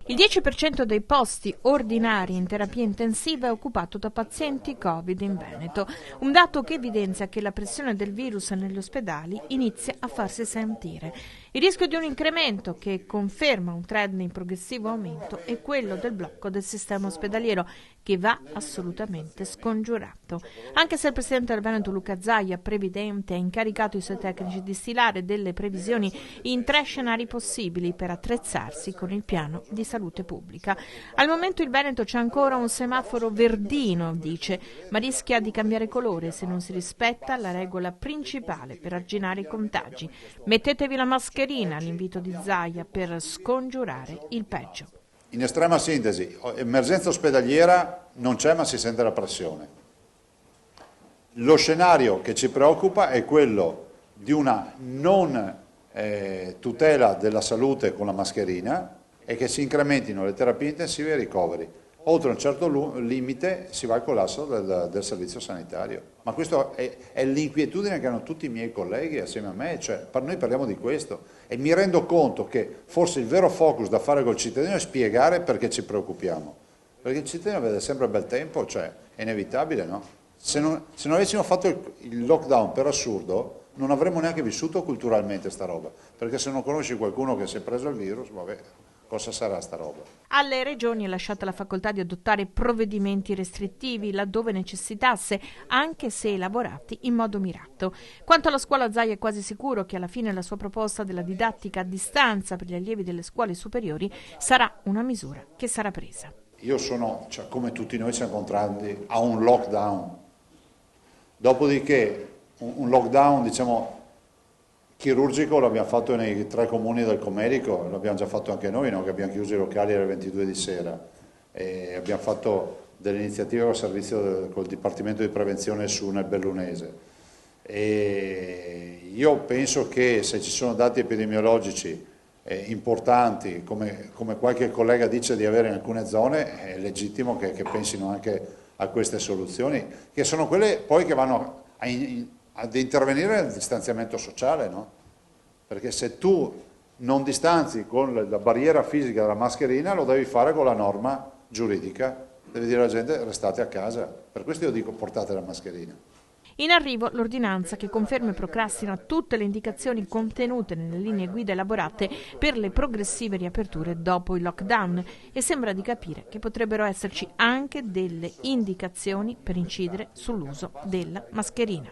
Il 10% dei posti ordinari in terapia intensiva è occupato da pazienti Covid in Veneto, un dato che evidenzia che la pressione del virus negli ospedali inizia a farsi sentire. Il rischio di un incremento che conferma un trend in progressivo aumento è quello del blocco del sistema ospedaliero, che va assolutamente scongiurato. Anche se il presidente del Veneto Luca Zaia, previdente, ha incaricato i suoi tecnici di stilare delle previsioni in 3 scenari possibili per attrezzarsi con il piano di salute pubblica. Al momento il Veneto c'è ancora un semaforo verdino, dice, ma rischia di cambiare colore se non si rispetta la regola principale per arginare i contagi. Mettetevi la mascherina, l'invito di Zaia, per scongiurare il peggio. In estrema sintesi, emergenza ospedaliera non c'è, ma si sente la pressione. Lo scenario che ci preoccupa è quello di una non tutela della salute con la mascherina e che si incrementino le terapie intensive e i ricoveri. Oltre un certo limite si va al collasso del servizio sanitario. Ma questa è l'inquietudine che hanno tutti i miei colleghi assieme a me, cioè noi parliamo di questo e mi rendo conto che forse il vero focus da fare col cittadino è spiegare perché ci preoccupiamo. Perché il cittadino vede sempre bel tempo, cioè è inevitabile, no? Se non avessimo fatto il lockdown per assurdo non avremmo neanche vissuto culturalmente sta roba, perché se non conosci qualcuno che si è preso il virus, vabbè, cosa sarà sta roba? Alle regioni è lasciata la facoltà di adottare provvedimenti restrittivi laddove necessitasse, anche se elaborati in modo mirato. Quanto alla scuola, Zaia è quasi sicuro che alla fine la sua proposta della didattica a distanza per gli allievi delle scuole superiori sarà una misura che sarà presa. Io come tutti noi siamo contrari a un lockdown, dopodiché un lockdown, diciamo, chirurgico l'abbiamo fatto nei 3 comuni del Comerico, l'abbiamo già fatto anche noi, no? Che abbiamo chiuso i locali alle 22 di sera e abbiamo fatto delle iniziative al servizio col Dipartimento di Prevenzione su nel Bellunese. E io penso che se ci sono dati epidemiologici importanti, come qualche collega dice di avere in alcune zone, è legittimo che pensino anche a queste soluzioni, che sono quelle poi che vanno ad intervenire nel distanziamento sociale, no? Perché se tu non distanzi con la barriera fisica della mascherina, lo devi fare con la norma giuridica, devi dire alla gente restate a casa, per questo io dico portate la mascherina. In arrivo l'ordinanza che conferma e procrastina tutte le indicazioni contenute nelle linee guida elaborate per le progressive riaperture dopo il lockdown e sembra di capire che potrebbero esserci anche delle indicazioni per incidere sull'uso della mascherina.